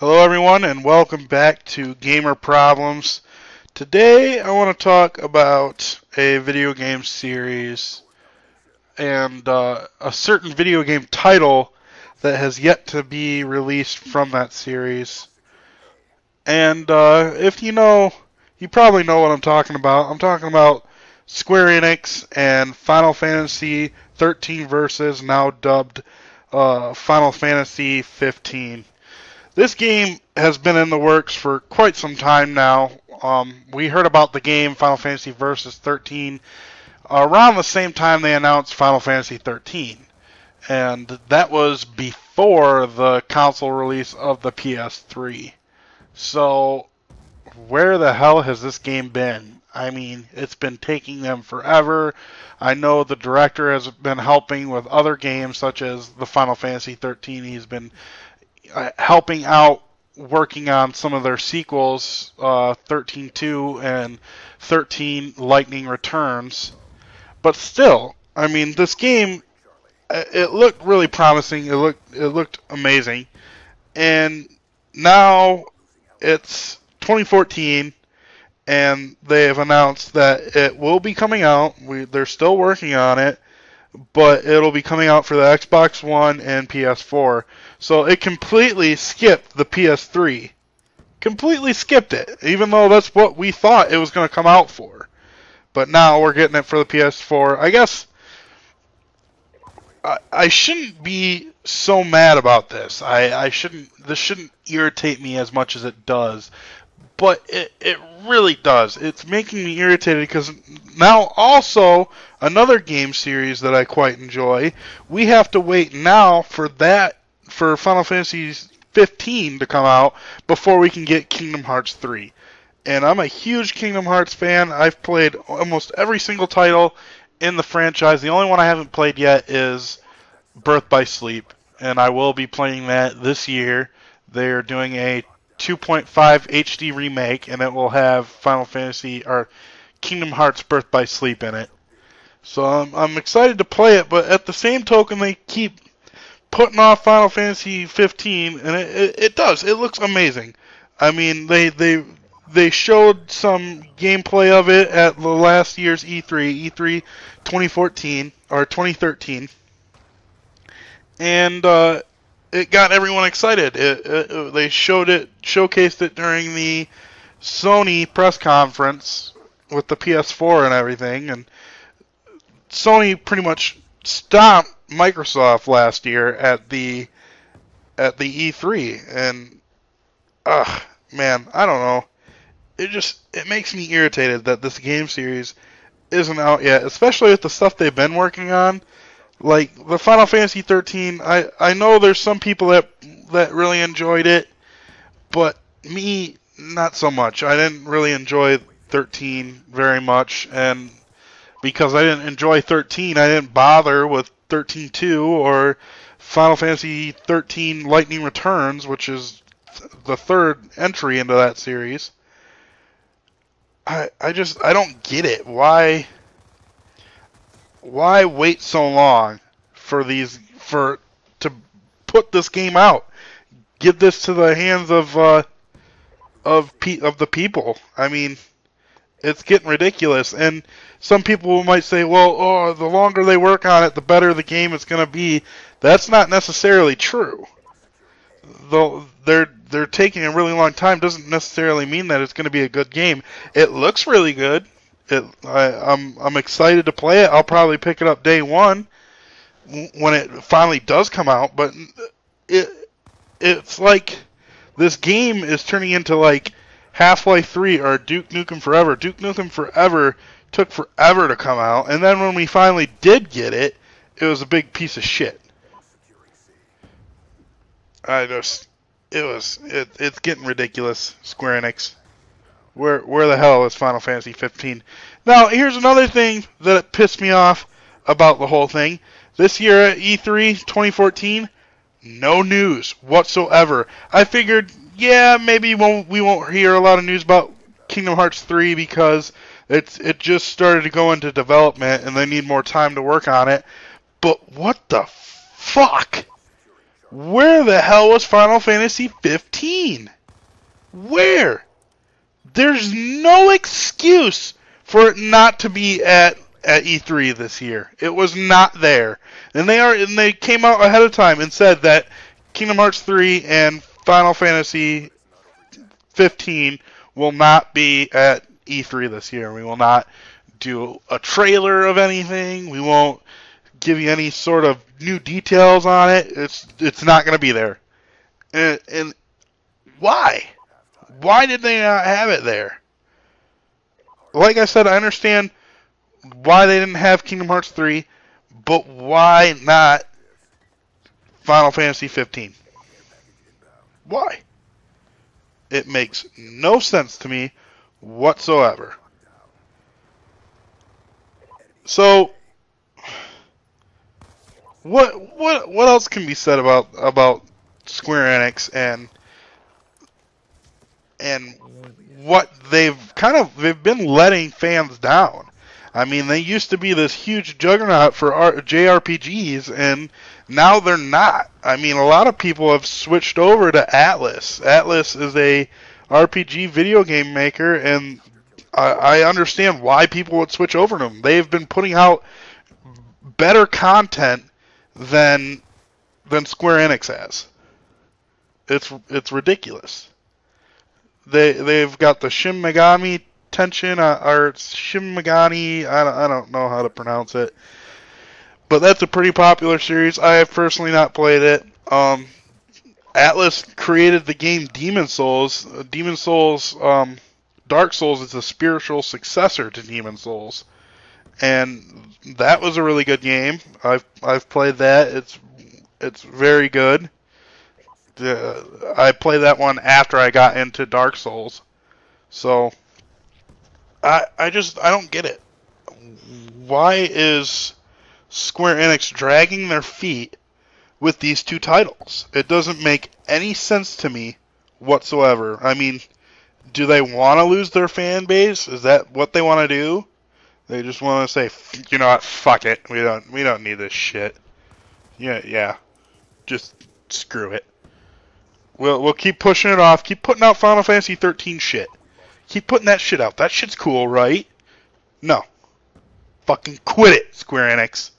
Hello everyone and welcome back to Gamer Problems. Today I want to talk about a video game series and a certain video game title that has yet to be released from that series. And if you know, you probably know what I'm talking about. I'm talking about Square Enix and Final Fantasy 13 Versus, now dubbed Final Fantasy 15. This game has been in the works for quite some time now. We heard about the game Final Fantasy Versus 13 around the same time they announced Final Fantasy 13. And that was before the console release of the PS3. So, where the hell has this game been? I mean, it's been taking them forever. I know the director has been helping with other games such as the Final Fantasy 13. He's been helping out working on some of their sequels, 13-2 and 13 Lightning Returns. But still, I mean, this game, it looked really promising. It looked amazing. And now it's 2014, and they have announced that it will be coming out. They're still working on it, but it'll be coming out for the Xbox One and PS4. So it completely skipped the PS3. Completely skipped it, even though that's what we thought it was going to come out for. But now we're getting it for the PS4. I guess I shouldn't be so mad about this. This shouldn't irritate me as much as it does. But it really does. It's making me irritated because now also another game series that I quite enjoy, we have to wait now for Final Fantasy 15 to come out before we can get Kingdom Hearts 3. And I'm a huge Kingdom Hearts fan. I've played almost every single title in the franchise. The only one I haven't played yet is Birth by Sleep, and I will be playing that this year. They're doing a 2.5 HD remake, and it will have Final Fantasy or Kingdom Hearts Birth by Sleep in it. So I'm excited to play it, but at the same token, they keep putting off Final Fantasy 15, and it does. It looks amazing. I mean, they showed some gameplay of it at the last year's E3 2014 or 2013, and it got everyone excited. They showcased it during the Sony press conference with the PS4 and everything, and Sony pretty much stomped Microsoft last year at the E3, and man, I don't know. It makes me irritated that this game series isn't out yet, especially with the stuff they've been working on. Like the Final Fantasy 13, I know there's some people that really enjoyed it, but me, not so much. I didn't really enjoy 13 very much, and because I didn't enjoy 13, I didn't bother with 13-2 or Final Fantasy 13 Lightning Returns, which is the third entry into that series. I don't get it. Why wait so long to put this game out? Give this to the hands of the people. I mean, it's getting ridiculous. And some people might say, well, the longer they work on it, the better the game is going to be. That's not necessarily true. Though they're taking a really long time doesn't necessarily mean that it's going to be a good game. It looks really good. I'm excited to play it. I'll probably pick it up day one when it finally does come out. But it's like this game is turning into like Half-Life 3 or Duke Nukem Forever. Duke Nukem Forever took forever to come out, and then when we finally did get it, it was a big piece of shit. It's getting ridiculous, Square Enix. Where the hell is Final Fantasy 15? Now, here's another thing that pissed me off about the whole thing. This year at E3 2014, no news whatsoever. I figured, yeah, maybe we won't hear a lot of news about Kingdom Hearts 3 because it just started to go into development and they need more time to work on it. But what the fuck? Where the hell was Final Fantasy 15? Where? There's no excuse for it not to be at E3 this year. It was not there. And they came out ahead of time and said that Kingdom Hearts 3 and Final Fantasy 15 will not be at E3 this year. We will not do a trailer of anything. We won't give you any sort of new details on it. It's not going to be there. And why? Why did they not have it there? Like I said, I understand why they didn't have Kingdom Hearts 3, but why not Final Fantasy 15? Why? It makes no sense to me whatsoever. So, what else can be said about Square Enix and what they've been letting fans down? I mean, they used to be this huge juggernaut for JRPGs, and now they're not. I mean, a lot of people have switched over to Atlus. Atlus is a RPG video game maker, and I understand why people would switch over to them. They've been putting out better content than Square Enix has. It's ridiculous. They've got the Shin Megami Tenshin, or Shin Megami, I don't know how to pronounce it, but that's a pretty popular series. I have personally not played it. Atlus created the game Demon Souls. Dark Souls is a spiritual successor to Demon Souls, and that was a really good game. I've played that. It's very good. I played that one after I got into Dark Souls, so I don't get it. Why is Square Enix dragging their feet with these two titles? It doesn't make any sense to me whatsoever. I mean, do they want to lose their fan base? Is that what they want to do? They just want to say, you know what, fuck it. We don't need this shit. Yeah. Just screw it. We'll keep pushing it off. Keep putting out Final Fantasy 13 shit. Keep putting that shit out. That shit's cool, right? No. Fucking quit it, Square Enix.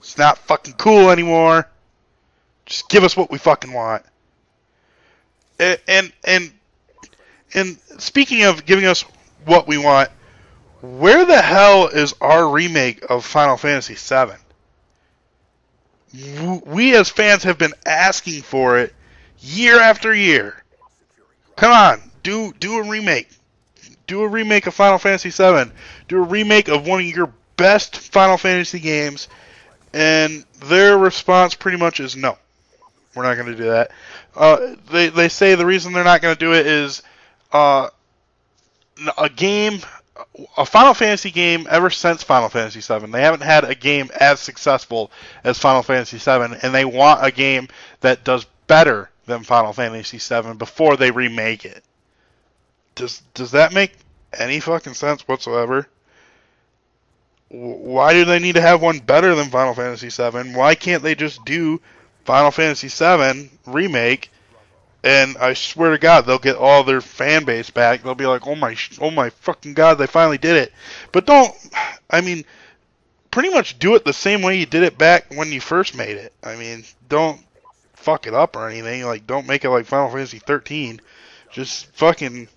It's not fucking cool anymore. Just give us what we fucking want. And speaking of giving us what we want, where the hell is our remake of Final Fantasy VII? We as fans have been asking for it year after year. Come on, do a remake. Do a remake of Final Fantasy VII. Do a remake of one of your best Final Fantasy games. And their response pretty much is no. We're not going to do that. They say the reason they're not going to do it is a Final Fantasy game ever since Final Fantasy VII. They haven't had a game as successful as Final Fantasy VII, and they want a game that does better than Final Fantasy VII before they remake it. Does that make any fucking sense whatsoever? Why do they need to have one better than Final Fantasy VII? Why can't they just do Final Fantasy VII remake? And I swear to God, they'll get all their fan base back. They'll be like, oh my fucking God, they finally did it. But pretty much do it the same way you did it back when you first made it. I mean, don't fuck it up or anything. Like, don't make it like Final Fantasy 13. Just fucking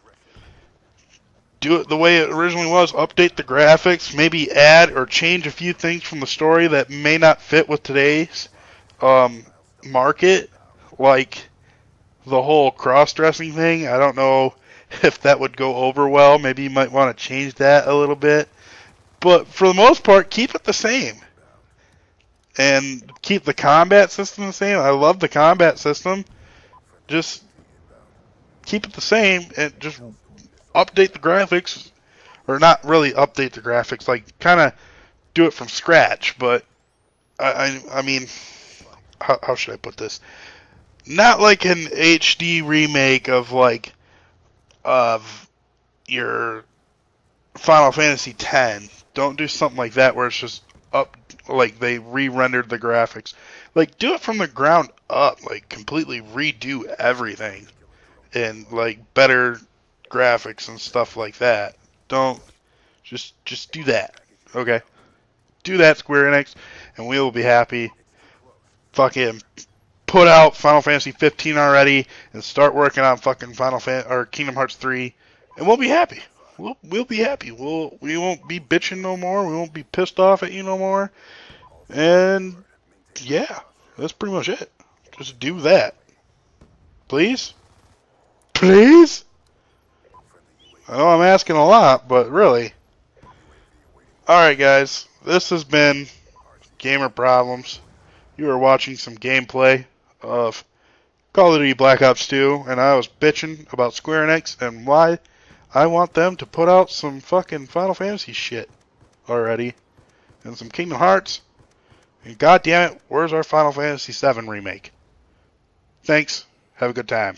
do it the way it originally was. Update the graphics, maybe add or change a few things from the story that may not fit with today's market, like the whole cross-dressing thing. I don't know if that would go over well. Maybe you might want to change that a little bit. But for the most part, keep it the same. And keep the combat system the same. I love the combat system. Just keep it the same and just update the graphics. Or not really update the graphics, like kind of do it from scratch. But I mean, how should I put this? Not like an HD remake of your Final Fantasy X. Don't do something like that where it's just up, like they re-rendered the graphics. Like, do it from the ground up. Like, completely redo everything. And, like, better graphics and stuff like that. Don't, just do that. Okay? Do that, Square Enix, and we will be happy. Fucking put out Final Fantasy 15 already and start working on fucking or Kingdom Hearts 3, and we'll be happy. We'll be happy. We won't be bitching no more. We won't be pissed off at you no more. And yeah, that's pretty much it. Just do that, please, please. I know I'm asking a lot, but really. All right, guys. This has been Gamer Problems. You are watching some gameplay of Call of Duty Black Ops 2, and I was bitching about Square Enix and why I want them to put out some fucking Final Fantasy shit already, and some Kingdom Hearts, and goddamn it, where's our Final Fantasy VII remake? Thanks, have a good time.